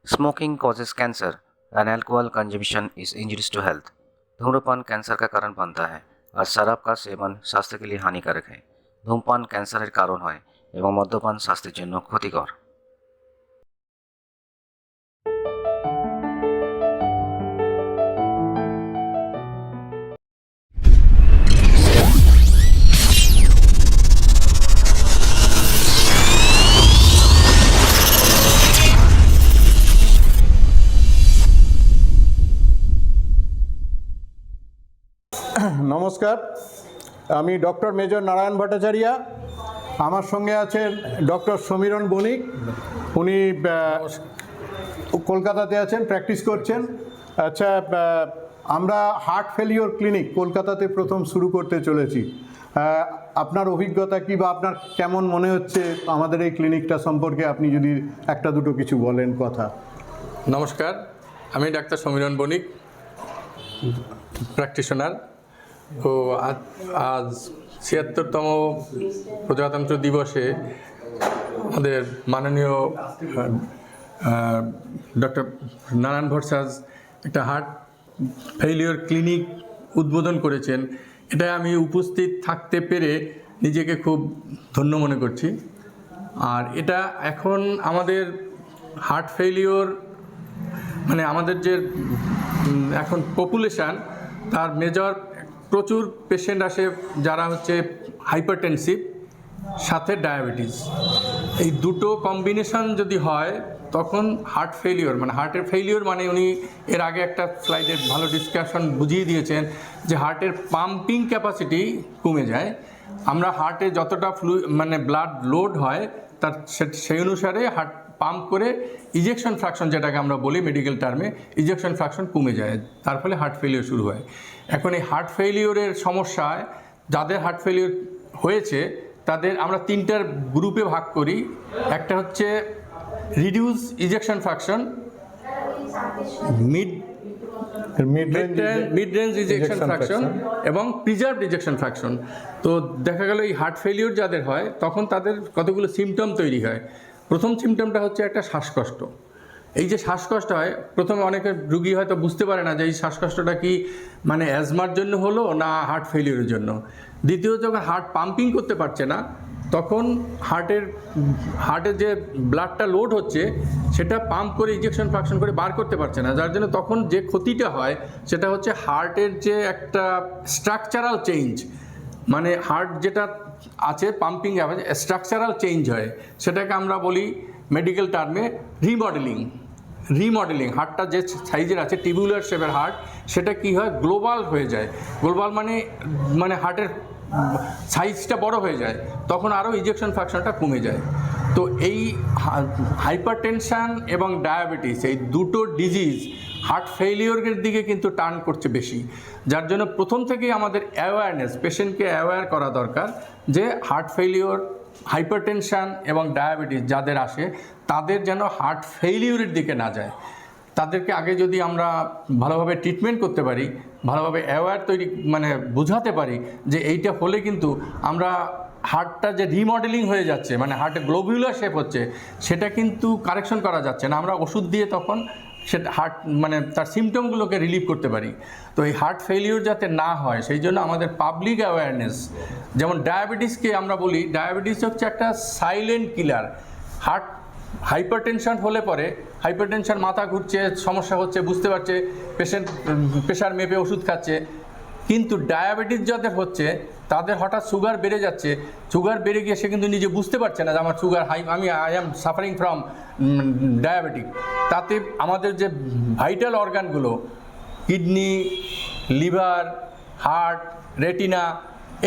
Smoking causes cancer and alcohol consumption is injurious to health। धूम्रपान cancer का कारण बनता है और शराब का सेवन स्वास्थ्य के लिए हानिकारक है। धूमपान ক্যান্সারের কারণ হয় এবং মদ্যপান স্বাস্থ্যের জন্য ক্ষতিকর। নমস্কার, আমি ডক্টর মেজর নারায়ণ ভট্টাচার্য। আমার সঙ্গে আছেন ডক্টর সমীরণ বণিক। উনি কলকাতাতে আছেন, প্র্যাকটিস করছেন। আচ্ছা, আমরা হার্ট ফেলিওর ক্লিনিক কলকাতাতে প্রথম শুরু করতে চলেছি। আপনার অভিজ্ঞতা কী বা আপনার কেমন মনে হচ্ছে আমাদের এই ক্লিনিকটা সম্পর্কে আপনি যদি একটা দুটো কিছু বলেন কথা। নমস্কার, আমি ডাক্তার সমীরণ বণিক, প্র্যাকটিশনার। তো আজ ৭৬তম প্রজাতন্ত্র দিবসে আমাদের মাননীয় ডক্টর নারায়ণ ভট্টাচার্য একটা হার্ট ফেইলিওর ক্লিনিক উদ্বোধন করেছেন। এটা আমি উপস্থিত থাকতে পেরে নিজেকে খুব ধন্য মনে করছি। আর এটা এখন আমাদের হার্ট ফেইলিওর মানে আমাদের যে এখন পপুলেশান, তার মেজর প্রচুর পেশেন্ট আসে যারা হচ্ছে হাইপারটেনসিভ সাথে ডায়াবেটিস। এই দুটো কম্বিনেশন যদি হয় তখন হার্ট ফেলিওর মানে হার্টের ফেলিওর মানে উনি এর আগে একটা স্লাইডে ভালো ডিসকাশন বুঝিয়ে দিয়েছেন যে হার্টের পাম্পিং ক্যাপাসিটি কমে যায়। আমরা হার্টে যতটা মানে ব্লাড লোড হয় তার সেই অনুসারে হার্ট পাম্প করে ইজেকশন ফ্র্যাকশন, যেটাকে আমরা বলি মেডিকেল টার্মে, ইজেকশন ফ্র্যাকশন কমে যায়, তার ফলে হার্ট ফেলিওর শুরু হয়। এখন এই হার্ট ফেলিওরের সমস্যায় যাদের হার্ট ফেলিওর হয়েছে তাদের আমরা তিনটার গ্রুপে ভাগ করি। একটা হচ্ছে reduce ejection fraction, mid range ejection fraction এবং প্রিজার্ভড ইজেকশন ফ্র্যাকশন। তো দেখা গেল এই হার্ট ফেলিওর যাদের হয় তখন তাদের কতগুলো সিমটম তৈরি হয়। প্রথম সিমটমটা হচ্ছে একটা শ্বাসকষ্ট। এই যে শ্বাসকষ্ট হয়, প্রথমে অনেকের রুগী হয়তো বুঝতে পারে না যে এই শ্বাসকষ্টটা কি মানে অ্যাজমার জন্য হলো না হার্ট ফেলিওরের জন্য। দ্বিতীয়ত, যখন হার্ট পাম্পিং করতে পারছে না তখন হার্টের যে ব্লাডটা লোড হচ্ছে সেটা পাম্প করে ইনজেকশন ফ্র্যাকশন করে বার করতে পারছে না, যার জন্য তখন যে ক্ষতিটা হয় সেটা হচ্ছে হার্টের যে একটা স্ট্রাকচারাল চেঞ্জ, মানে হার্ট যেটা আছে পাম্পিং স্ট্রাকচারাল চেঞ্জ হয়, সেটাকে আমরা বলি মেডিকেল টার্মে রিমডেলিং। হার্টটা যে সাইজের আছে টিবিউলার শেপের হার্ট, সেটা কি হয় গ্লোবাল হয়ে যায়। গ্লোবাল মানে হার্টের সাইজটা বড় হয়ে যায়, তখন আরও ইজেকশন ফ্র্যাকশনটা কমে যায়। তো এই হাইপারটেনশান এবং ডায়াবেটিস এই দুটো ডিজিজ হার্ট ফেইলিওরের দিকে কিন্তু টার্ন করছে বেশি, যার জন্য প্রথম থেকেই আমাদের অ্যাওয়ারনেস, পেশেন্টকে অ্যাওয়্যার করা দরকার যে হার্ট ফেইলিওর, হাইপারটেনশান এবং ডায়াবেটিস যাদের আসে তাদের যেন হার্ট ফেইলিওরের দিকে না যায়। তাদেরকে আগে যদি আমরা ভালোভাবে ট্রিটমেন্ট করতে পারি, ভালোভাবে অ্যাওয়্যার মানে বোঝাতে পারি যে এইটা হলে কিন্তু আমরা হার্টটা যে রিমডেলিং হয়ে যাচ্ছে, মানে হার্টে গ্লোবিউলার শেপ হচ্ছে, সেটা কিন্তু কারেকশন করা যাচ্ছে না। আমরা ওষুধ দিয়ে তখন সেটা হার্ট মানে তার সিমটমগুলোকে রিলিভ করতে পারি। তো এই হার্ট ফেলিওর যাতে না হয় সেই জন্য আমাদের পাবলিক অ্যাওয়ারনেস, যেমন ডায়াবেটিসকে আমরা বলি ডায়াবেটিস হচ্ছে একটা সাইলেন্ট কিলার। হাইপারটেনশন হলে পরে হাইপারটেনশন মাথা ঘুরছে, সমস্যা হচ্ছে, বুঝতে পারছে, পেশেন্ট প্রেশার মেপে ওষুধ খাচ্ছে। কিন্তু ডায়াবেটিস যাদের হচ্ছে তাদের হঠাৎ সুগার বেড়ে যাচ্ছে, সুগার বেড়ে গিয়ে সে কিন্তু নিজে বুঝতে পারছে না যে আমার sugar high, I am suffering from diabetic. তাতে আমাদের যে ভাইটাল অর্গানগুলো কিডনি, লিভার, হার্ট, রেটিনা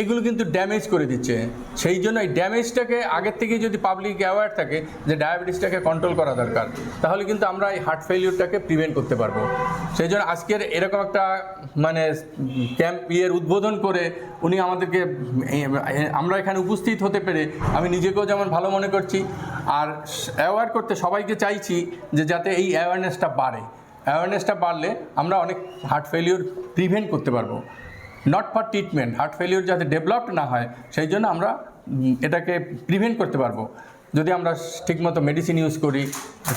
এগুলো কিন্তু ড্যামেজ করে দিচ্ছে। সেই জন্য এই ড্যামেজটাকে আগের থেকে যদি পাবলিক অ্যাওয়্যার থাকে যে ডায়াবেটিসটাকে কন্ট্রোল করা দরকার, তাহলে কিন্তু আমরা এই হার্ট ফেলিওরটাকে প্রিভেন্ট করতে পারবো। সেই জন্য আজকের এরকম একটা মানে ক্যাম্প উদ্বোধন করে উনি আমাদেরকে, আমরা এখানে উপস্থিত হতে পেরে আমি নিজেকেও যেমন ভালো মনে করছি, আর অ্যাওয়্যার করতে সবাইকে চাইছি যে যাতে এই অ্যাওয়ারনেসটা বাড়ে। অ্যাওয়ারনেসটা বাড়লে আমরা অনেক হার্ট ফেলিওর প্রিভেন্ট করতে পারবো। Not for treatment, heart failure যাতে ডেভেলপড না হয় সেই জন্য আমরা এটাকে প্রিভেন্ট করতে পারবো। যদি আমরা ঠিকমতো মেডিসিন ইউজ করি,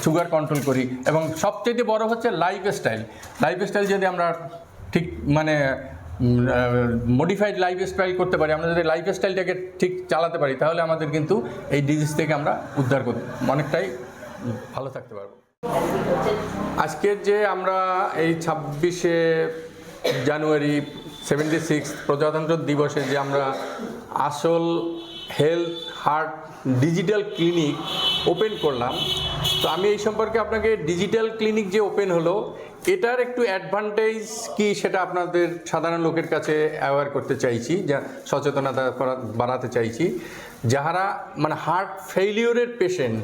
সুগার কন্ট্রোল করি, এবং সবচেয়ে বড় হচ্ছে লাইফস্টাইল যদি আমরা ঠিক মানে মডিফাইড লাইফস্টাইল করতে পারি, আমরা যদি লাইফস্টাইলটাকে ঠিক চালাতে পারি, তাহলে আমাদের কিন্তু এই ডিজিজ থেকে আমরা উদ্ধার করতে অনেকটাই ভালো থাকতে পারবো। আজকের যে আমরা এই 26শে জানুয়ারি 76 প্রজাতন্ত্র দিবসে যে আমরা আসল health heart digital clinic open করলাম, তো আমি এই সম্পর্কে আপনাকে ডিজিটাল ক্লিনিক যে ওপেন হলো এটার একটু অ্যাডভান্টেজ কি সেটা আপনাদের সাধারণ লোকের কাছে অ্যাওয়্যার করতে চাইছি, যা সচেতনতা বাড়াতে চাইছি। যারা মানে হার্ট ফেইলিওরের পেশেন্ট,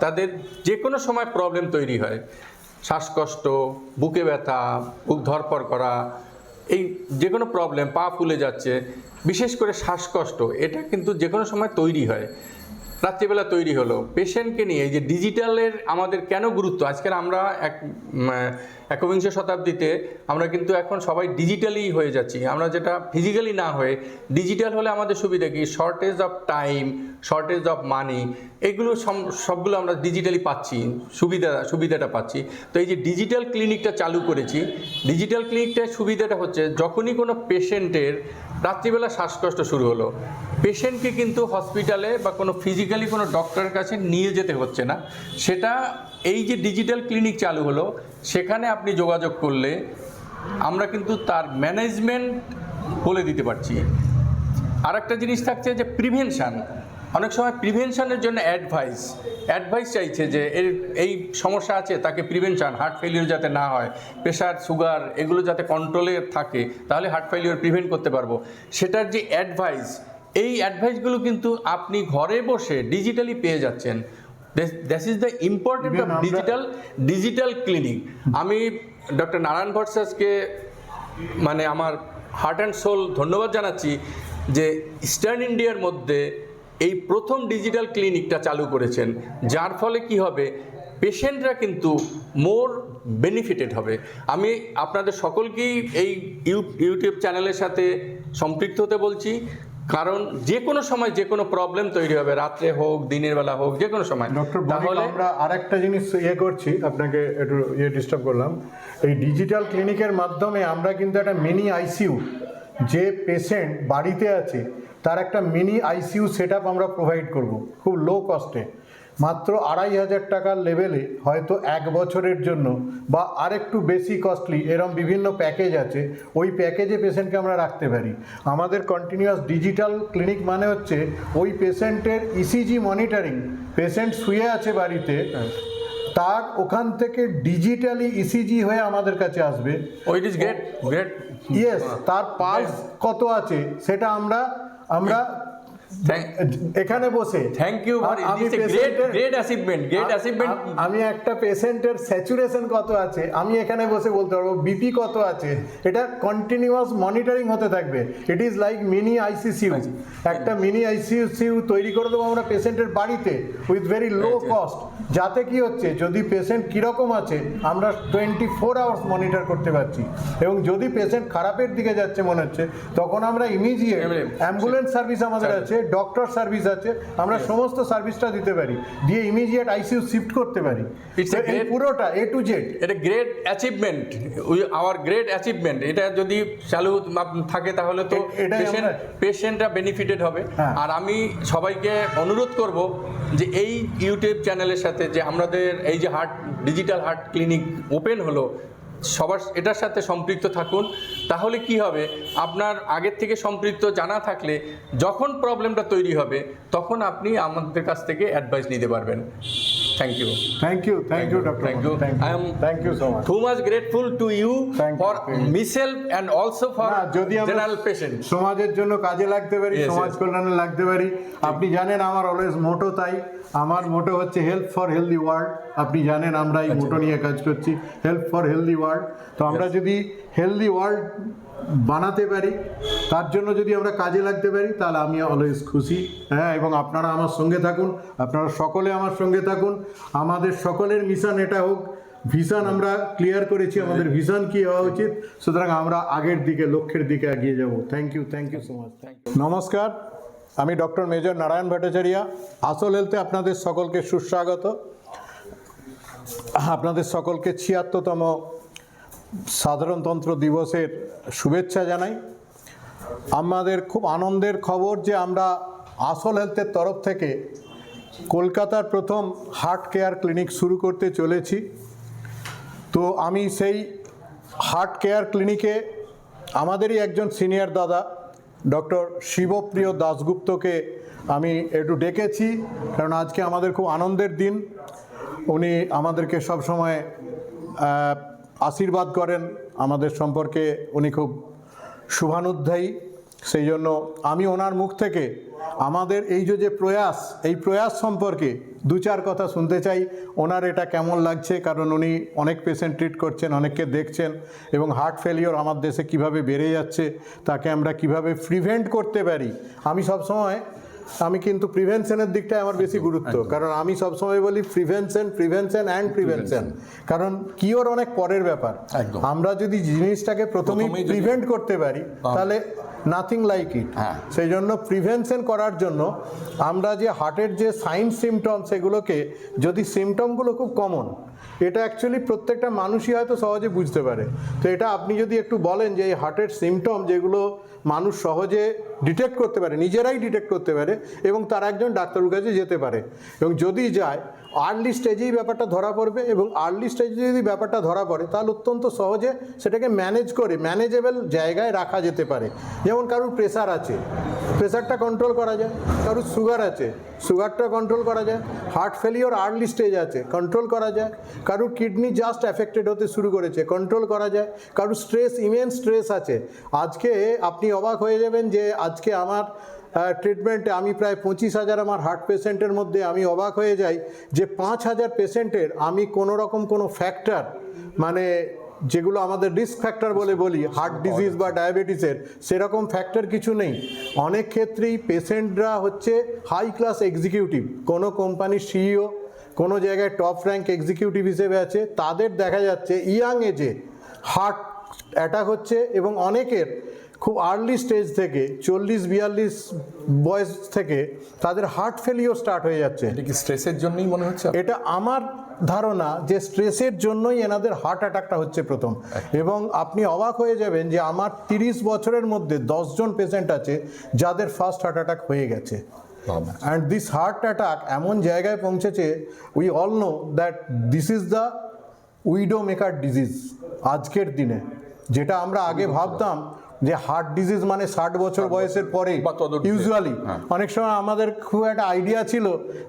তাদের যে কোনো সময় প্রবলেম তৈরি হয়, শ্বাসকষ্ট, বুকে ব্যথা, বুক ধরপড় করা, এই যে কোনো প্রবলেম, পা ফুলে যাচ্ছে, বিশেষ করে শ্বাসকষ্ট, এটা কিন্তু যে কোনো সময় তৈরি হয়। রাত্রিবেলা তৈরি হলো, পেশেন্টকে নিয়ে এই যে ডিজিটালের আমাদের কেন গুরুত্ব, আজকের আমরা একবিংশ শতাব্দীতে আমরা কিন্তু এখন সবাই ডিজিটালি হয়ে যাচ্ছি। আমরা যেটা ফিজিক্যালি না হয়ে ডিজিটাল হলে আমাদের সুবিধা কি, shortage of time, shortage of money, এগুলো সবগুলো আমরা ডিজিটালি পাচ্ছি, সুবিধাটা পাচ্ছি। তো এই যে ডিজিটাল ক্লিনিকটা চালু করেছি, ডিজিটাল ক্লিনিকটার সুবিধাটা হচ্ছে যখনই কোনো পেশেন্টের রাত্রিবেলা শ্বাসকষ্ট শুরু হলো, পেশেন্টকে কিন্তু হসপিটালে বা কোনো ফিজিক্যালি কোনো ডক্টরের কাছে নিয়ে যেতে হচ্ছে না। সেটা এই যে ডিজিটাল ক্লিনিক চালু হলো, সেখানে আপনি যোগাযোগ করলে আমরা কিন্তু তার ম্যানেজমেন্ট বলে দিতে পারছি। আর একটা জিনিস থাকছে যে প্রিভেনশান, অনেক সময় প্রিভেনশানের জন্য অ্যাডভাইস চাইছে যে এই সমস্যা আছে, তাকে প্রিভেনশান, হার্ট ফেলিওর যাতে না হয়, প্রেশার, সুগার এগুলো যাতে কন্ট্রোলে থাকে, তাহলে হার্ট ফেলিওর প্রিভেন্ট করতে পারবো। সেটার যে অ্যাডভাইস, এই অ্যাডভাইসগুলো কিন্তু আপনি ঘরে বসে ডিজিটালি পেয়ে যাচ্ছেন। That is the important of digital clinic. আমি ডক্টর নারায়ণ ভট্টাচার্যকে মানে আমার হার্ট অ্যান্ড সোল ধন্যবাদ জানাচ্ছি যে ইস্টার্ন ইন্ডিয়ার মধ্যে এই প্রথম ডিজিটাল ক্লিনিকটা চালু করেছেন, যার ফলে কি হবে, পেশেন্টরা কিন্তু মোর বেনিফিটেড হবে। আমি আপনাদের সকলকেই এই ইউটিউব চ্যানেলের সাথে সম্পৃক্ত হতে বলছি, কারণ যে কোনো সময় যে কোনো প্রবলেম তৈরি হবে, রাত্রে হোক, দিনের বেলা হোক, যে কোনো সময়। ডক্টর তাহলে আমরা আরেকটা জিনিস করছি, আপনাকে একটু ডিস্টার্ব করলাম। এই ডিজিটাল ক্লিনিকের মাধ্যমে আমরা কিন্তু একটা মিনি আইসিইউ, যে পেশেন্ট বাড়িতে আছে তার একটা মিনি আইসিইউ সেট আমরা প্রোভাইড করব খুব লো কস্টে, মাত্র 2500 টাকার লেভেলে, হয়তো 1 বছরের জন্য বা আরেকটু বেশি কস্টলি, এরম বিভিন্ন প্যাকেজ আছে, ওই প্যাকেজে পেশেন্টকে আমরা রাখতে পারি। আমাদের কন্টিনিউয়াস ডিজিটাল ক্লিনিক মানে হচ্ছে ওই পেশেন্টের ইসিজি মনিটরিং, পেশেন্ট শুয়ে আছে বাড়িতে, তার ওখান থেকে ডিজিটালি ইসিজি হয়ে আমাদের কাছে আসবে। It is great. ইয়েস, তার পালস কত আছে সেটা আমরা এখানে বসে, থ্যাংক ইউ, গ্রেট অ্যাচিভমেন্ট। আমি একটা পেশেন্টের স্যাচুরেশন কত আছে আমি এখানে বসে বলতে পারবো, বিপি কত আছে, এটা কন্টিনিউয়াস মনিটরিং হতে থাকবে। It is like mini ICU. একটা মিনি আইসিইউ তৈরি করে দেবো আমরা পেশেন্টের বাড়িতে উইথ ভেরি লো কস্ট, যাতে কি হচ্ছে, যদি পেশেন্ট কীরকম আছে আমরা 24 আওয়ার্স মনিটর করতে পারছি, এবং যদি পেশেন্ট খারাপের দিকে যাচ্ছে মনে হচ্ছে, তখন আমরা ইমিডিয়েট অ্যাম্বুলেন্স সার্ভিস আমাদের আছে, ডক্টর সার্ভিস আছে, আমরা সমস্ত সার্ভিসটা দিতে পারি, দিয়ে ইমিডিয়েট আইসিইউ শিফট করতে পারি। পুরোটা A to Z। এটা great achievement, hour great achievement. এটা যদি চালু থাকে তাহলে তো পেশেন্টরা বেনিফিটেড হবে। আর আমি সবাইকে অনুরোধ করব যে এই ইউটিউব চ্যানেলের সাথে যে আমাদের এই যে ডিজিটাল হার্ট ক্লিনিক ওপেন হলো, সবার এটার সাথে সম্পৃক্ত থাকুন। তাহলে কি হবে, আপনার আগের থেকে সম্পৃক্ত জানা থাকলে যখন প্রবলেমটা তৈরি হবে তখন আপনি আমাদের কাছ থেকে অ্যাডভাইস নিতে পারবেন। Thank you doctor. I am so much. too much grateful to you for myself and also for যদি আমরা general patient. সমাজের জন্য কাজে লাগতে পারি, সমাজ কল্যাণে লাগতে পারি। আপনি জানেন আমার অলওয়েজ মোটো তাই, আমার মোটো হচ্ছে হেল্প ফর হেলদি ওয়ার্ল্ড। আপনি জানেন আমরা এই মোটো নিয়ে কাজ করছি, হেল্প ফর হেলদি ওয়ার্ল্ড। তো আমরা যদি হেলদি ওয়ার্ল্ড বানাতে পারি, তার জন্য যদি আমরা কাজে লাগতে পারি, তাহলে আমি অলওয়েজ খুশি। হ্যাঁ, এবং আপনারা আমার সঙ্গে থাকুন, আপনারা সকলে আমার সঙ্গে থাকুন। আমাদের সকলের মিশন এটা হোক, ভিশন আমরা ক্লিয়ার করেছি, আমাদের ভিশন কি হওয়া উচিত, সুতরাং আমরা আগের দিকে, লক্ষ্যের দিকে এগিয়ে যাব। Thank you so much. নমস্কার, আমি ডক্টর মেজর নারায়ণ ভট্টাচার্য। আসল হেলথে আপনাদের সকলকে সুস্বাগত। আপনাদের সকলকে ৭৬তম সাধারণতন্ত্র দিবসের শুভেচ্ছা জানাই। আমাদের খুব আনন্দের খবর যে আমরা আসল হেলথের তরফ থেকে কলকাতার প্রথম হার্ট কেয়ার ক্লিনিক শুরু করতে চলেছি। তো আমি সেই হার্ট কেয়ার ক্লিনিকে আমাদেরই একজন সিনিয়র দাদা ডক্টর শিবপ্রিয় দাশগুপ্তকে আমি একটু ডেকেছি, কারণ আজকে আমাদের খুব আনন্দের দিন। উনি আমাদেরকে সবসময় আশীর্বাদ করেন, আমাদের সম্পর্কে উনি খুব শুভানুধ্যায়ী। সেই জন্য আমি ওনার মুখ থেকে আমাদের এই যে প্রয়াস, এই প্রয়াস সম্পর্কে দু চার কথা শুনতে চাই। ওনার এটা কেমন লাগছে, কারণ উনি অনেক পেশেন্ট ট্রিট করছেন, অনেককে দেখছেন, এবং হার্ট ফেলিওর আমার দেশে কিভাবে বেড়ে যাচ্ছে, তাকে আমরা কিভাবে প্রিভেন্ট করতে পারি। আমি কিন্তু প্রিভেনশনের দিকটায় আমার বেশি গুরুত্ব, কারণ আমি সবসময় বলি প্রিভেনশন, কারণ কিওর অনেক পরের ব্যাপার। আমরা যদি জিনিসটাকে প্রথমেই প্রিভেন্ট করতে পারি তাহলে নাথিং লাইক ইট। সেই জন্য প্রিভেনশন করার জন্য আমরা যে হার্টের যে সাইন সিমটম, সেগুলোকে যদি সিমটমগুলো খুব কমন, এটা অ্যাকচুয়ালি প্রত্যেকটা মানুষই হয়তো সহজে বুঝতে পারে। তো এটা আপনি যদি একটু বলেন যে এই হার্টের সিমটম যেগুলো মানুষ সহজে ডিটেক্ট করতে পারে, নিজেরাই ডিটেক্ট করতে পারে, এবং তারা একজন ডাক্তারের কাছে যেতে পারে, এবং যদি যায় আর্লি স্টেজেই ব্যাপারটা ধরা পড়বে, এবং আর্লি স্টেজে যদি ব্যাপারটা ধরা পড়ে তাহলে অত্যন্ত সহজে সেটাকে ম্যানেজ করে ম্যানেজেবল জায়গায় রাখা যেতে পারে। যেমন কারুর প্রেশার আছে, প্রেশারটা কন্ট্রোল করা যায়, কারুর সুগার আছে, সুগারটা কন্ট্রোল করা যায়, হার্ট ফেলিওর আর্লি স্টেজ আছে, কন্ট্রোল করা যায়, কারুর কিডনি জাস্ট অ্যাফেক্টেড হতে শুরু করেছে, কন্ট্রোল করা যায়, কারুর স্ট্রেস, ইমেন্স স্ট্রেস আছে। আজকে আপনি অবাক হয়ে যাবেন যে আজকে আমার ট্রিটমেন্টে আমি প্রায় ২৫,০০০ আমার হার্ট পেশেন্টের মধ্যে আমি অবাক হয়ে যাই যে ৫,০০০ পেশেন্টের আমি কোনো রকম কোনো ফ্যাক্টর, মানে যেগুলো আমাদের রিস্ক ফ্যাক্টর বলি হার্ট ডিজিজ বা ডায়াবেটিসের, সেরকম ফ্যাক্টর কিছু নেই। অনেক ক্ষেত্রেই পেশেন্টরা হচ্ছে হাই ক্লাস এক্সিকিউটিভ, কোনো কোম্পানির সিইও, কোনো জায়গায় টপ র্যাঙ্ক এক্সিকিউটিভ হিসেবে আছে, তাদের দেখা যাচ্ছে ইয়াং এজে হার্ট অ্যাটাক হচ্ছে, এবং অনেকের খুব আর্লি স্টেজ থেকে ৪০-৪২ বয়স থেকে তাদের হার্ট ফেলিওর স্টার্ট হয়ে যাচ্ছে। এটা কি স্ট্রেসের জন্যই মনে হচ্ছে? এটা আমার ধারণা যে স্ট্রেসের জন্যই এনাদের হার্ট অ্যাটাকটা হচ্ছে প্রথম। এবং আপনি অবাক হয়ে যাবেন যে আমার ৩০ বছরের মধ্যে ১০ জন পেশেন্ট আছে যাদের ফার্স্ট হার্ট অ্যাটাক হয়ে গেছে। অ্যান্ড দিস হার্ট অ্যাটাক এমন জায়গায় পৌঁছেছে, we all know that this is the widow maker disease আজকের দিনে। যেটা আমরা আগে ভাবতাম যে হার্ট ডিজিজ মানে ৬০ বছর বয়সের পরে ইউজুয়ালি, অনেক সময় আমাদের খুব একটা আইডিয়া ছিল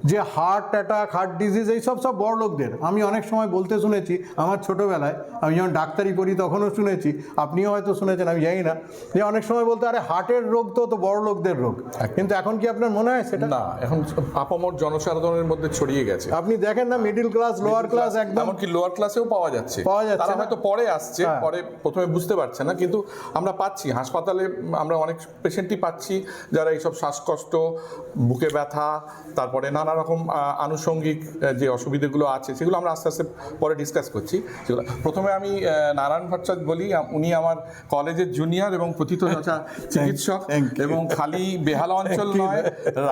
যে হার্ট অ্যাটাক, হার্ট ডিজিজ এইসব সব বড় লোকদের। আমি অনেক সময় বলতে শুনেছি আমার ছোটোবেলায়, আমি যখন ডাক্তারি পড়ি তখনও শুনেছি, আপনিও হয়তো শুনেছেন, আমি জানি না, যে অনেক সময় বলতে আরে হার্টের রোগ তো বড় লোকদের রোগ। কিন্তু এখন কি আপনার মনে হয় সেটা? না, এখন আপামর জনসাধারণের মধ্যে ছড়িয়ে গেছে। আপনি দেখেন না, মিডল ক্লাস, লোয়ার ক্লাস, একদম এমনকি লোয়ার ক্লাসেও পাওয়া যাচ্ছে। তারা হয়তো পরে আসছে, পরে প্রথমে বুঝতে পারছে না, কিন্তু আমরা পাচ্ছি হাসপাতালে, আমরা অনেক পেশেন্টই পাচ্ছি যারা এইসব শ্বাসকষ্ট, বুকে ব্যথা, তারপরে নানা রকম আনুষঙ্গিক যে অসুবিধাগুলো আছে সেগুলো আমরা আস্তে আস্তে পরে ডিসকাস করছি। প্রথমে আমি নারায়ণ ভট্টাচার্য বলি, উনি আমার কলেজের জুনিয়র এবং প্রথিতযশা চিকিৎসক, এবং খালি বেহালা অঞ্চল নয়,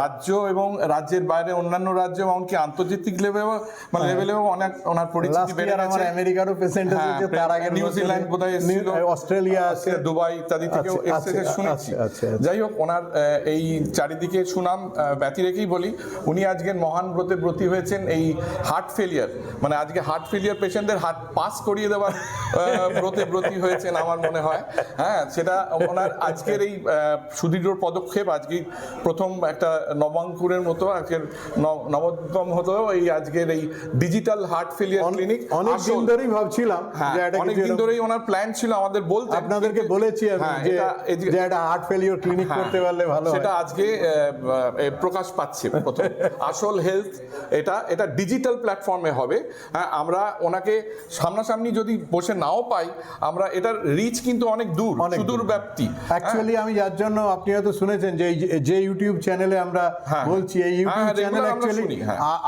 রাজ্য এবং রাজ্যের বাইরে অন্যান্য রাজ্য, এমনকি আন্তর্জাতিক লেভেলেও অনেক ওনার পরিচিতি বেড়ে গেছে। আমেরিকারও পেশেন্ট এসেছে, তার আগে নিউজিল্যান্ড বোধহয় এসেছিল, অস্ট্রেলিয়া আছে, দুবাই ইত্যাদি থেকেও এসেছে শুনেছি। যাই হোক, ওনার এই চারিদিকে সুনাম ব্যতি রেখেই বলি, উনি আজকের মহান ব্রতে ব্রতী হয়েছেন এই হার্ট ফেলিয়ার, মানে আজকে হার্ট ফেলিয়ার পেশেন্টদের হার্ট পাস করিয়ে দেওয়ার ব্রতে ব্রতী হয়েছেন আমার মনে হয়। হ্যাঁ, সেটা ওনার আজকের এই সুদৃঢ় পদক্ষেপ, আজকে প্রথম একটা নবাঙ্কুরের মতো আজকের নবতম হতো এই আজকের এই ডিজিটাল হার্ট ফেলিয়ার ক্লিনিক। অনেকদিন ধরেই ভাবছিলাম, অনেকদিন ধরেই ওনার প্ল্যান ছিল আমাদের বলতে, আপনাদেরকে বলেছি যে একটা হার্ট ফেলিওর ক্লিনিক করতে পারলে ভালো হয়। সেটা আজকে প্রকাশ পাচ্ছে। প্রথম আসল হেলথ এটা ডিজিটাল প্ল্যাটফর্মে হবে। হ্যাঁ, আমরা ওনাকে সামনাসামনি যদি বসে নাও পাই, আমরা এটার রিচ কিন্তু অনেক দূর, সুদূর ব্যাপ্তি। অ্যাকচুয়ালি আমি যার জন্য, আপনি হয়তো শুনেছেন যে ইউটিউব চ্যানেলে আমরা বলছি, এই ইউটিউব চ্যানেল অ্যাকচুয়ালি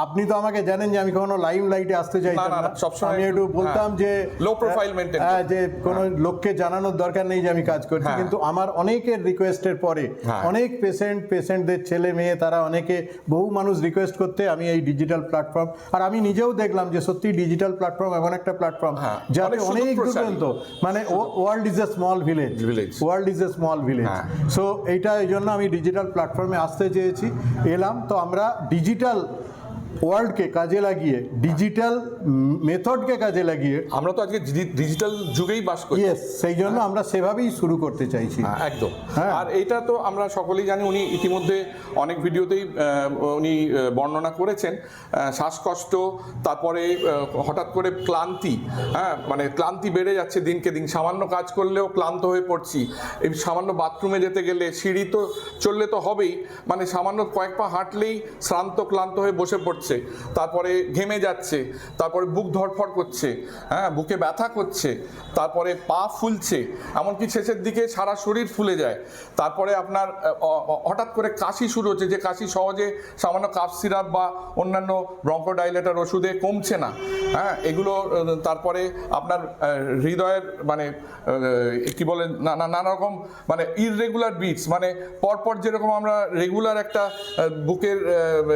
আপনি তো আমাকে জানেন যে আমি কখনো লাইম লাইটে আসতে চাইতাম না, আমি একটু বলতাম যে লো প্রোফাইল মেইনটেইন, যে কোনো লোককে জানানোর দরকার নেই যে আমি কাজ করছি, হ্যাঁ। কিন্তু আমার অনেকের রিকোয়েস্টের পরে হ্যাঁ। অনেক পেশেন্টদের ছেলে মেয়ে তারা অনেকে বহু মানুষ রিকোয়েস্ট করতে আমি এই ডিজিটাল প্ল্যাটফর্ম, আর আমি নিজেও দেখলাম যে সত্যি ডিজিটাল প্ল্যাটফর্ম এমন একটা প্ল্যাটফর্ম হ্যাঁ, যাতে অনেক অনেক সুদূরপ্রসারী। দূরদূরান্ত, মানে world is a small village, world is a small village. হ্যাঁ। সো এইটা এই জন্য আমি ডিজিটাল প্ল্যাটফর্মে আসতে চেয়েছি, এলাম। তো আমরা ডিজিটাল ওয়ার্ল্ডকে কাজে লাগিয়ে, ডিজিটাল মেথডকে কাজে লাগিয়ে, আমরা তো আজকে ডিজিটাল যুগেই বাস করি। ইয়েস, সেই জন্য আমরা সেভাবেই শুরু করতে চাইছি। হ্যাঁ, একদম। হ্যাঁ। আর এইটা তো আমরা সকলেই জানি, উনি ইতিমধ্যে অনেক ভিডিওতেই উনি বর্ণনা করেছেন শ্বাসকষ্ট, তারপরে হঠাৎ করে ক্লান্তি, হ্যাঁ মানে ক্লান্তি বেড়ে যাচ্ছে দিনকে দিন, সামান্য কাজ করলেও ক্লান্ত হয়ে পড়ছি, এই সামান্য বাথরুমে যেতে গেলে, সিঁড়ি তো চললে তো হবেই, মানে সামান্য কয়েক পা হাঁটলেই শ্রান্ত ক্লান্ত হয়ে বসে পড়ছে, তারপরে ঘেমে যাচ্ছে, তারপরে বুক ধড়ফড় করছে, হ্যাঁ বুকে ব্যথা করছে, তারপরে পা ফুলছে, এমনকি শেষের দিকে সারা শরীর ফুলে যায়, তারপরে আপনার হঠাৎ করে কাশি শুরু হচ্ছে, যে কাশি সহজে সামান্য কাফ সিরাপ বা অন্যান্য ব্রঙ্কোডাইলেটর ওষুধে কমছে না, হ্যাঁ এগুলো, তারপরে আপনার হৃদয়ের মানে কি বলে নানা রকম মানে ইররেগুলার বিটস, মানে পরপর যেরকম আমরা রেগুলার একটা বুকের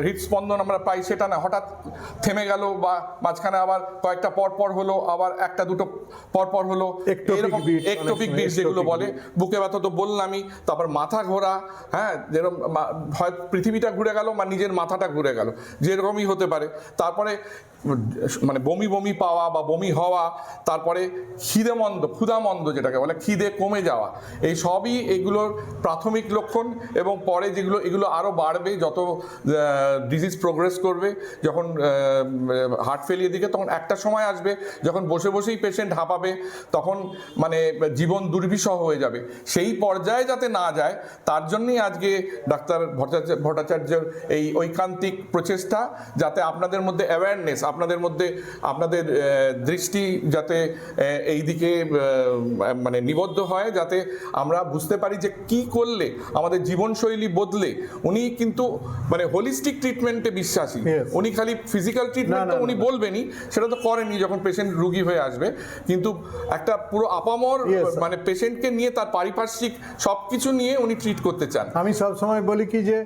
হৃদস্পন্দন আমরা পাই সেটা না, হঠাৎ থেমে গেল বা মাঝখানে আবার কয়েকটা পরপর হলো, আবার একটা দুটো পরপর হলো, এরকম একটোপিক বিটস যেগুলো বলে, বুকে ব্যথা তো বললামই, তারপর মাথা ঘোরা, হ্যাঁ যেরকম হয় পৃথিবীটা ঘুরে গেল বা নিজের মাথাটা ঘুরে গেল, যেরকমই হতে পারে, তারপরে মানে বমি বমি পাওয়া বা বমি হওয়া, তারপরে ক্ষুধামন্দ যেটাকে বলে খিদে কমে যাওয়া, এই সবই এগুলোর প্রাথমিক লক্ষণ। এবং পরে এগুলো আরও বাড়বে যত ডিজিজ প্রোগ্রেস করবে, যখন হার্ট ফেলিয়ার দিকে, তখন একটা সময় আসবে যখন বসে বসেই পেশেন্ট হাঁপাবে, তখন মানে জীবন দুর্বিষহ হয়ে যাবে। সেই পর্যায়ে যাতে না যায় তার জন্যই আজকে ডাক্তার ভট্টাচার্যের এই ঐকান্তিক প্রচেষ্টা, যাতে আপনাদের মধ্যে অ্যাওয়ারনেস, আপনাদের মধ্যে আপনাদের দৃষ্টি যাতে এই দিকে মানে নিবদ্ধ হয়, যাতে আমরা বুঝতে পারি যে কি করলে আমাদের জীবনশৈলী বদলে, উনি কিন্তু মানে হোলিস্টিক ট্রিটমেন্টে বিশ্বাসী, উনি খালি ফিজিক্যাল ট্রিটমেন্ট উনি বলবেনই, সেটা তো করেনি যখন পেশেন্ট রুগী হয়ে আসবে, কিন্তু একটা পুরো আপামর মানে পেশেন্টকে নিয়ে তার পারিপার্শ্বিক সবকিছু নিয়ে উনি ট্রিট করতে চান। আমি সব সময় বলি কি যে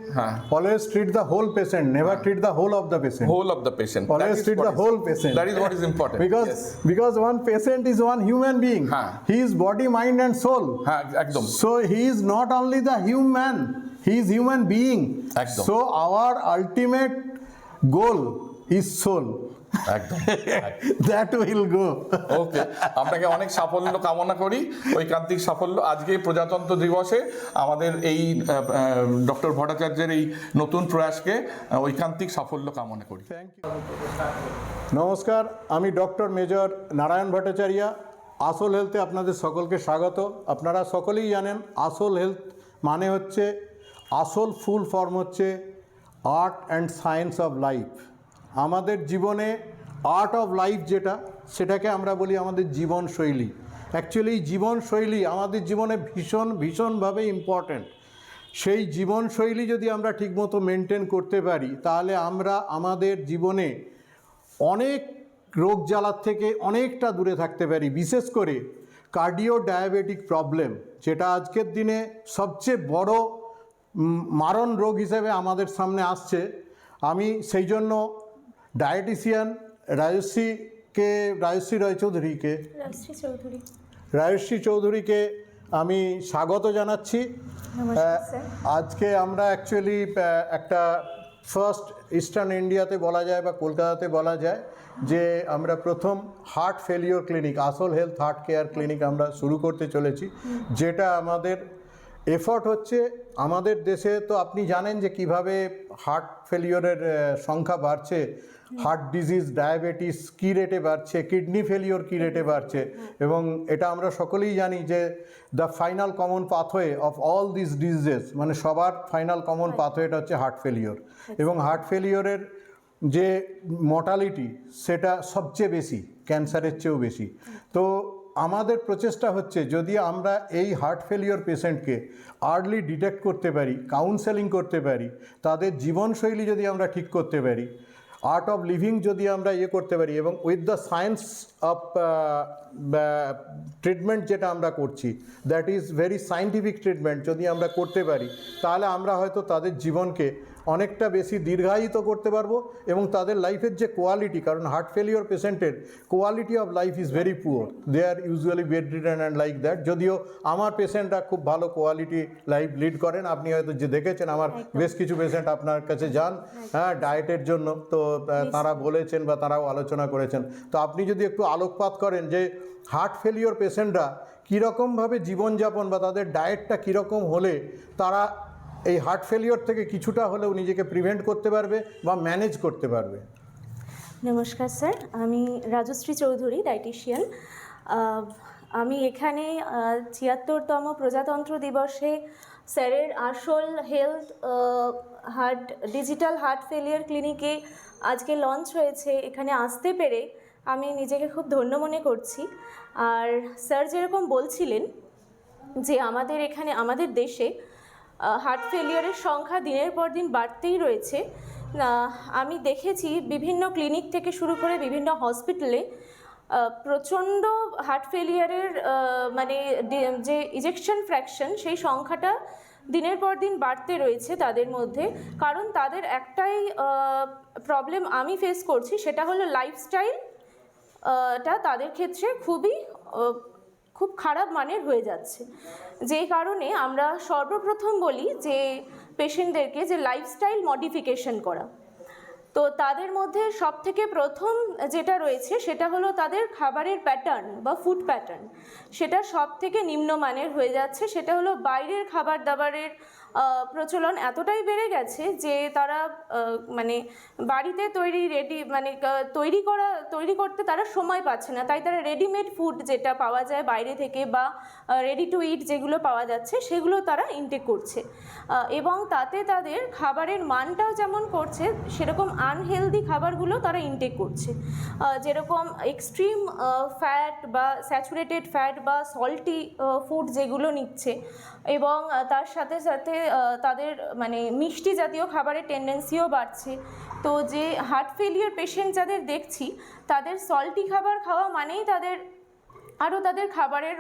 always treat the whole patient, never treat the whole of the patient, whole of the patient, always treat the whole patient, that is what is important, because one patient is one human being, he is body, mind and soul, হ্যাঁ একদম, so he is not only the human, he is human being, একদম, so our ultimate goal is soul, একদম that will go. ওকে, আপনাকে অনেক সাফল্য কামনা করি, ঐকান্তিক সাফল্য। আজকে প্রজাতন্ত্র দিবসে আমাদের এই ডক্টর ভট্টাচার্যের এই নতুন প্রয়াসকে ঐকান্তিক সাফল্য কামনা করি। Thank you. নমস্কার, আমি ডক্টর মেজর নারায়ণ ভট্টাচার্য। আসল হেলথে আপনাদের সকলকে স্বাগত। আপনারা সকলেই জানেন আসল হেলথ মানে হচ্ছে, আসল ফুল ফর্ম হচ্ছে art and science of life. আমাদের জীবনে আর্ট অফ লাইফ যেটা, সেটাকে আমরা বলি আমাদের জীবনশৈলী। অ্যাকচুয়ালি জীবনশৈলী আমাদের জীবনে ভীষণভাবে ইম্পর্ট্যান্ট। সেই জীবনশৈলী যদি আমরা ঠিকমতো মেনটেন করতে পারি, তাহলে আমরা আমাদের জীবনে অনেক রোগ জ্বালার থেকে অনেকটা দূরে থাকতে পারি। বিশেষ করে কার্ডিও ডায়াবেটিক প্রবলেম, যেটা আজকের দিনে সবচেয়ে বড় মারণ রোগ হিসেবে আমাদের সামনে আসছে। আমি সেই জন্য ডায়েটিশিয়ান রাজশ্রী চৌধুরীকে আমি স্বাগত জানাচ্ছি। আজকে আমরা অ্যাকচুয়ালি একটা ফার্স্ট ইস্টার্ন ইন্ডিয়াতে বলা যায় বা কলকাতাতে বলা যায় যে আমরা প্রথম হার্ট ফেলিওর ক্লিনিক, আসল হেলথ হার্ট কেয়ার ক্লিনিক আমরা শুরু করতে চলেছি, যেটা আমাদের এফর্ট হচ্ছে। আমাদের দেশে তো আপনি জানেন যে কিভাবে হার্ট ফেলিওরের সংখ্যা বাড়ছে, হার্ট ডিজিজ, ডায়াবেটিস কী রেটে বাড়ছে, কিডনি ফেলিওর কী রেটে বাড়ছে, এবং এটা আমরা সকলেই জানি যে the final common pathway of all this diseases, মানে সবার ফাইনাল কমন পাথওয়েটা হচ্ছে হার্ট ফেলিওর। এবং হার্ট ফেলিওরের যে মর্টালিটি সেটা সবচেয়ে বেশি, ক্যান্সারের চেয়েও বেশি। তো আমাদের প্রচেষ্টা হচ্ছে যদি আমরা এই হার্ট ফেলিওর পেশেন্টকে আর্লি ডিটেক্ট করতে পারি, কাউন্সেলিং করতে পারি, তাদের জীবনশৈলী যদি আমরা ঠিক করতে পারি, আর্ট অফ লিভিং যদি আমরা ইয়ে করতে পারি এবং with the science of treatment যেটা আমরা করছি, that is very scientific treatment যদি আমরা করতে পারি, তাহলে আমরা হয়তো তাদের জীবনকে অনেকটা বেশি দীর্ঘায়িত করতে পারবো এবং তাদের লাইফের যে কোয়ালিটি, কারণ হার্ট ফেলিওর পেশেন্টের quality of life is very poor, they are usually bedridden and like that. যদিও আমার পেশেন্টরা খুব ভালো কোয়ালিটি লাইফ লিড করেন, আপনি হয়তো যে দেখেছেন আমার বেশ কিছু পেশেন্ট আপনার কাছে যান হ্যাঁ ডায়েটের জন্য, তো তারা বলেছেন বা তারাও আলোচনা করেছেন। তো আপনি যদি একটু আলোকপাত করেন যে হার্ট ফেলিওর পেশেন্টরা কীরকমভাবে জীবনযাপন বা তাদের ডায়েটটা কীরকম হলে তারা এই হার্ট ফেলিওর থেকে কিছুটা হলেও নিজেকে প্রিভেন্ট করতে পারবে বা ম্যানেজ করতে পারবে। নমস্কার স্যার, আমি রাজশ্রী চৌধুরী, ডায়েটিশিয়ান। আমি এখানে ৭৬তম প্রজাতন্ত্র দিবসে স্যারের আসল হেলথ ডিজিটাল হার্ট ফেলিয়ার ক্লিনিকে আজকে লঞ্চ হয়েছে, এখানে আসতে পেরে আমি নিজেকে খুব ধন্য মনে করছি। আর স্যার যেরকম বলছিলেন যে আমাদের এখানে আমাদের দেশে হার্ট ফেলিয়ারের সংখ্যা দিনের পর দিন বাড়তেই রয়েছে। আমি দেখেছি বিভিন্ন ক্লিনিক থেকে শুরু করে বিভিন্ন হসপিটালে প্রচণ্ড হার্ট ফেলিয়ারের মানে যে ইজেকশন ফ্র্যাকশন সেই সংখ্যাটা দিনের পর দিন বাড়তে রয়েছে তাদের মধ্যে। কারণ তাদের একটাই প্রবলেম আমি ফেস করছি, সেটা হলো লাইফস্টাইলটা তাদের ক্ষেত্রে খুব খারাপ মানের হয়ে যাচ্ছে। যেই কারণে আমরা সর্বপ্রথম বলি যে পেশেন্টদেরকে যে লাইফস্টাইল মডিফিকেশন করা। তো তাদের মধ্যে সবথেকে প্রথম যেটা রয়েছে সেটা হলো তাদের খাবারের প্যাটার্ন বা ফুড প্যাটার্ন, সেটা সবথেকে নিম্নমানের হয়ে যাচ্ছে। সেটা হলো বাইরের খাবার দাবারের প্রচলন এতটাই বেড়ে গেছে যে তারা মানে বাড়িতে তৈরি করতে তারা সময় পাচ্ছে না, তাই তারা রেডিমেড ফুড যেটা পাওয়া যায় বাইরে থেকে বা রেডি টু ইট যেগুলো পাওয়া যাচ্ছে সেগুলো তারা ইনটেক করছে এবং তাতে তাদের খাবারের মানটাও যেমন করছে সেরকম আনহেলদি খাবারগুলো তারা ইনটেক করছে, যেরকম এক্সট্রিম ফ্যাট বা স্যাচুরেটেড ফ্যাট বা সল্টি ফুড যেগুলো নিচ্ছে এবং তার সাথে সাথে তাদের মানে মিষ্টি জাতীয় খাবারের টেন্ডেন্সিও বাড়ছে। তো যে হার্ট ফেলিয়ার পেশেন্ট যাদের দেখছি তাদের সল্টি খাবার খাওয়া মানেই তাদের খাবারের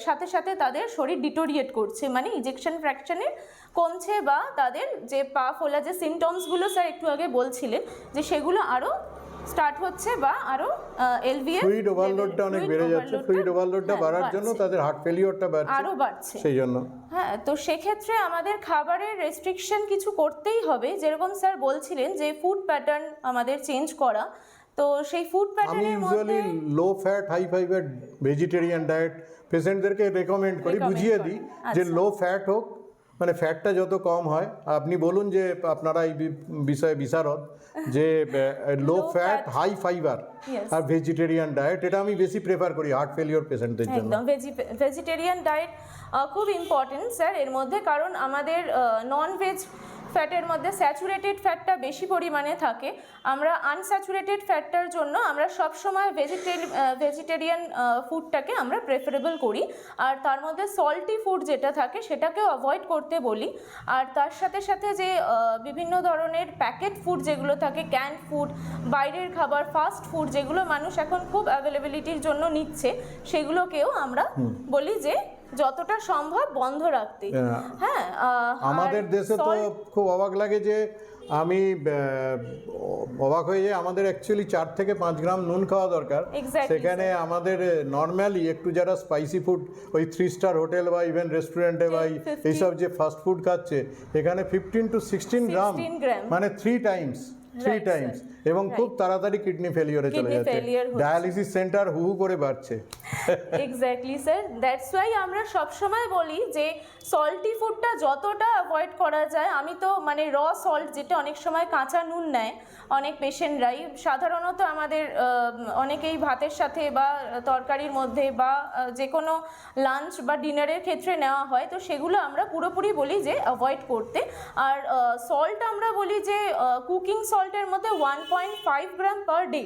সাথে সাথে তাদের শরীর ডিটোরিয়েট করছে, মানে ইজেকশন ফ্র্যাকশনের কমছে বা তাদের যে পা ফোলা যে সিমটমসগুলো স্যার একটু আগে বলছিলেন যে সেগুলো আরও স্টার্ট হচ্ছে বা আরও এলভিএফ ফ্লুইড ওভারলোডটা অনেক বেড়ে যাচ্ছে, ফ্লুইড ওভারলোডটা বাড়ার জন্য তাদের হার্ট ফেলিওরটা আরও বাড়ছে সেই জন্য। হ্যাঁ, তো সেক্ষেত্রে আমাদের খাবারের রেস্ট্রিকশন কিছু করতেই হবে, যেরকম স্যার বলছিলেন যে ফুড প্যাটার্ন আমাদের চেঞ্জ করা। তো সেই ফুড প্যাটার্নের মধ্যে আমি usually low fat high fibre vegetarian diet পেশেন্টদেরকে রেকমেন্ড করি, বুঝিয়ে দিই যে লো ফ্যাট হোক, মানে ফ্যাটটা যত কম হয়। আপনি বলুন যে আপনারা এই বিষয়ে বিশারদ, যে লো ফ্যাট হাই ফাইবার আর ভেজিটেরিয়ান ডায়েট, এটা আমি বেশি প্রেফার করি হার্ট ফেলিওর পেশেন্টদের জন্য। একদম ভেজিটেরিয়ান ডায়েট খুব ইম্পর্টেন্ট স্যার এর মধ্যে, কারণ আমাদের নন ভেজ ফ্যাটের মধ্যে স্যাচুরেটেড ফ্যাটটা বেশি পরিমাণে থাকে। আমরা আনস্যাচুরেটেড ফ্যাটটার জন্য আমরা সবসময় ভেজিটেরিয়ান ফুডটাকে আমরা প্রেফারেবল করি, আর তার মধ্যে সল্টি ফুড যেটা থাকে সেটাকেও অ্যাভয়েড করতে বলি। আর তার সাথে সাথে যে বিভিন্ন ধরনের প্যাকেট ফুড যেগুলো থাকে, ক্যান ফুড, বাইরের খাবার, ফাস্ট ফুড যেগুলো মানুষ এখন খুব অ্যাভেলেবিলিটির জন্য নিচ্ছে, সেগুলোকেও আমরা বলি যে যতটা সম্ভব বন্ধ রাখতে। হ্যাঁ, আমাদের দেশে তো খুব অবাক লাগে যে আমি অবাক হয়ে যাই, আমাদের অ্যাকচুয়ালি 4 থেকে 5 গ্রাম নুন খাওয়া দরকার, সেখানে আমাদের নর্মালি একটু যারা স্পাইসি ফুড ওই 3 স্টার হোটেল বা ইভেন রেস্টুরেন্টে বা এইসব যে ফাস্ট ফুড খাচ্ছে, এখানে 15 to 16 গ্রাম, মানে 3 টাইমস এবং খুব তাড়াতাড়ি কিডনি ফেলিওরে চলে যাচ্ছে, ডায়ালিসিস সেন্টার হু করে বাড়ছে। এক্স্যাক্টলি স্যার, দ্যাটস ওয়াই আমরা সবসময় বলি যে সল্টি ফুডটা যতটা অ্যাভয়েড করা যায়। আমি তো মানে র সল্ট, যেটা অনেক সময় কাঁচা নুন নেয় অনেক পেশেন্টরাই, সাধারণত আমাদের অনেকেই ভাতের সাথে বা তরকারির মধ্যে বা যে কোনো লাঞ্চ বা ডিনারের ক্ষেত্রে নেওয়া হয়, তো সেগুলো আমরা পুরোপুরি বলি যে অ্যাভয়েড করতে। আর সল্ট আমরা বলি যে কুকিং সল্টের মধ্যে 1.5 গ্রাম পার ডে,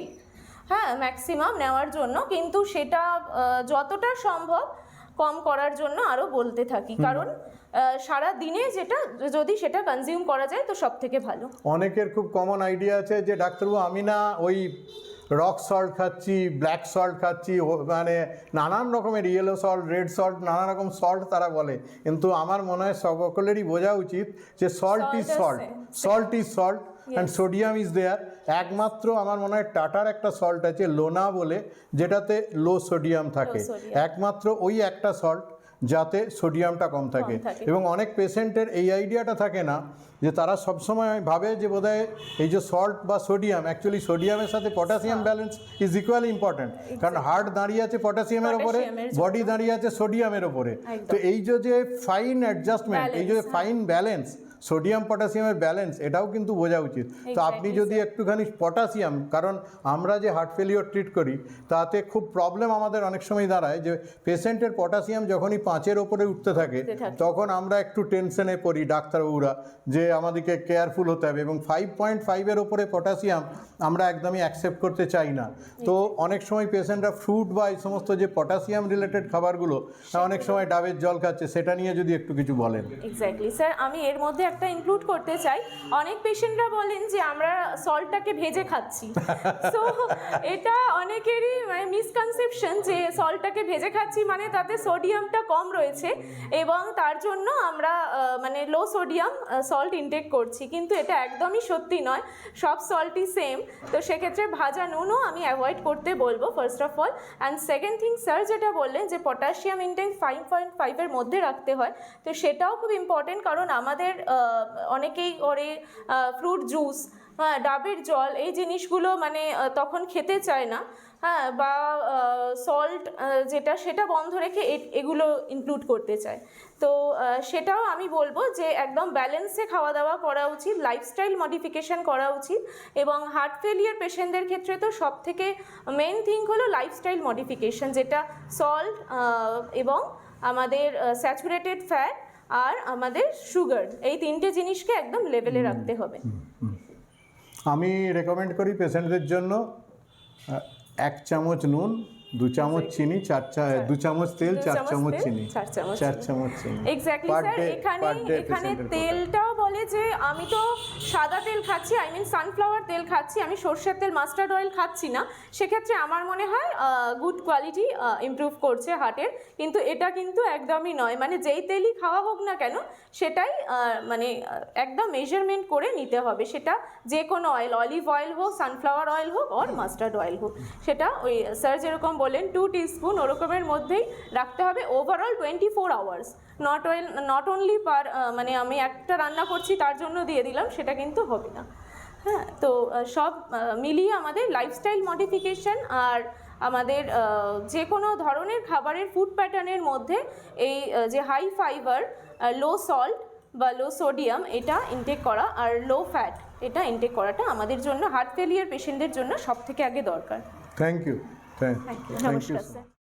হ্যাঁ ম্যাক্সিমাম নেওয়ার জন্য, কিন্তু সেটা যতটা সম্ভব কম করার জন্য আরও বলতে থাকি, কারণ সারা দিনে যেটা যদি সেটা কনজিউম করা যায় তো সব থেকে ভালো। অনেকের খুব কমন আইডিয়া আছে যে ডাক্তারবাবু আমি না ওই রক সল্ট খাচ্ছি, ব্ল্যাক সল্ট খাচ্ছি, মানে নানান রকমের ইয়েলো সল্ট, রেড সল্ট, নানা রকম সল্ট তারা বলে, কিন্তু আমার মনে হয় সকলেরই বোঝা উচিত যে salt is salt, salt is salt and sodium is there. একমাত্র আমার মনে হয় টাটার একটা সল্ট আছে লোনা বলে, যেটাতে লো সোডিয়াম থাকে, একমাত্র ওই একটা সল্ট যাতে সোডিয়ামটা কম থাকে। এবং অনেক পেশেন্টের এই আইডিয়াটা থাকে না যে তারা সবসময় ভাবে যে বোধহয় এই যে সল্ট বা সোডিয়াম, অ্যাকচুয়ালি সোডিয়ামের সাথে potassium balance is equally important, কারণ হার্ট দাঁড়িয়ে আছে পটাশিয়ামের ওপরে, বডি দাঁড়িয়ে আছে সোডিয়ামের ওপরে। তো এই যে ফাইন অ্যাডজাস্টমেন্ট, এই যে ফাইন ব্যালেন্স, সোডিয়াম পটাশিয়ামের ব্যালেন্স, এটাও কিন্তু বোঝা উচিত। তো আপনি যদি একটুখানি পটাশিয়াম, কারণ আমরা যে হার্ট ফেলিওর ট্রিট করি তাতে খুব প্রবলেম আমাদের অনেক সময় দাঁড়ায় যে পেশেন্টের পটাশিয়াম যখনই 5-এর ওপরে উঠতে থাকে তখন আমরা একটু টেনশনে পড়ি ডাক্তারবাবুরা যে আমাদেরকে কেয়ারফুল হতে হবে, এবং 5.5-এর ওপরে পটাশিয়াম আমরা একদমই অ্যাকসেপ্ট করতে চাই না। তো অনেক সময় পেশেন্টরা ফ্রুট বা এই সমস্ত যে পটাশিয়াম রিলেটেড খাবারগুলো অনেক সময় ডাবের জল খাচ্ছে, সেটা নিয়ে যদি একটু কিছু বলেন। এক্স্যাক্টলি স্যার, আমি এর মধ্যে একটা ইনক্লুড করতে চাই। অনেক পেশেন্টরা বলেন যে আমরা সল্টটাকে ভেজে খাচ্ছি, সো এটা অনেকেরই মানে মিসকনসেপশন যে সল্টটাকে ভেজে খাচ্ছি মানে তাতে সোডিয়ামটা কম রয়েছে এবং তার জন্য আমরা মানে লো সোডিয়াম সল্ট ইনটেক করছি, কিন্তু এটা একদমই সত্যি নয়। সব সল্টই সেম, তো সেক্ষেত্রে ভাজা নুনও আমি অ্যাভয়েড করতে বলবো first of all. And second thing, sir যেটা বললেন যে পটাশিয়াম ইনটেক 5.5-এর মধ্যে রাখতে হয়, তো সেটাও খুব ইম্পর্টেন্ট, কারণ আমাদের অনেকেই করে ফ্রুট জুস, ডাবের জল, এই জিনিসগুলো মানে তখন খেতে চায় না, হ্যাঁ, বা সল্ট যেটা সেটা বন্ধ রেখে এগুলো ইনক্লুড করতে চায়। তো সেটাও আমি বলবো যে একদম ব্যালেন্সে খাওয়া দাওয়া করা উচিত, লাইফস্টাইল মডিফিকেশান করা উচিত, এবং হার্ট ফেলিয়ার পেশেন্টদের ক্ষেত্রে তো সব থেকে মেন থিং হলো লাইফস্টাইল মডিফিকেশান, যেটা সল্ট এবং আমাদের স্যাচুরেটেড ফ্যাট আর আমাদের সুগার, এই তিনটে জিনিসকে একদম লেভেলে রাখতে হবে। আমি রেকমেন্ড করি পেশেন্টদের জন্য 1 চামচ নুন, 2 চামচ চিনি, 2 চামচ তেল, 4 চামচ চিনি, 4 চামচ চিনি। এক্স্যাক্টলি স্যার, এখানে তেলটাও বলে যে আমি তো সাদা তেল খাচ্ছি, আই মিন সানফ্লাওয়ার তেল খাচ্ছি, আমি সর্ষের তেল, মাস্টার্ড অয়েল খাচ্ছি না, সেক্ষেত্রে আমার মনে হয় গুড কোয়ালিটি ইমপ্রুভ করছে হার্টের, কিন্তু এটা কিন্তু একদমই নয়। মানে যেই তেলই খাওয়া হোক না কেন সেটাই মানে একদম মেজারমেন্ট করে নিতে হবে, সেটা যে কোনো অয়েল, অলিভ অয়েল হোক, সানফ্লাওয়ার অয়েল হোক আর মাস্টার্ড অয়েল হোক, সেটা ওই স্যার যেরকম বলেন 2 টিস্পুন ওরকমের মধ্যেই রাখতে হবে overall 24 hours, not only per মানে আমি একটা রান্না করছি তার জন্য দিয়ে দিলাম, সেটা কিন্তু হবে না। হ্যাঁ, তো সব মিলিয়ে আমাদের লাইফস্টাইল মডিফিকেশন আর আমাদের যে কোনো ধরনের খাবারের ফুড প্যাটার্নের মধ্যে এই যে হাই ফাইবার, লো সল্ট বা লো সোডিয়াম এটা ইনটেক করা আর লো ফ্যাট এটা ইনটেক করাটা আমাদের জন্য হার্ট ফেলিয়ার পেশেন্টদের জন্য সব থেকে আগে দরকার। Thank you. নমস্কার স্যার।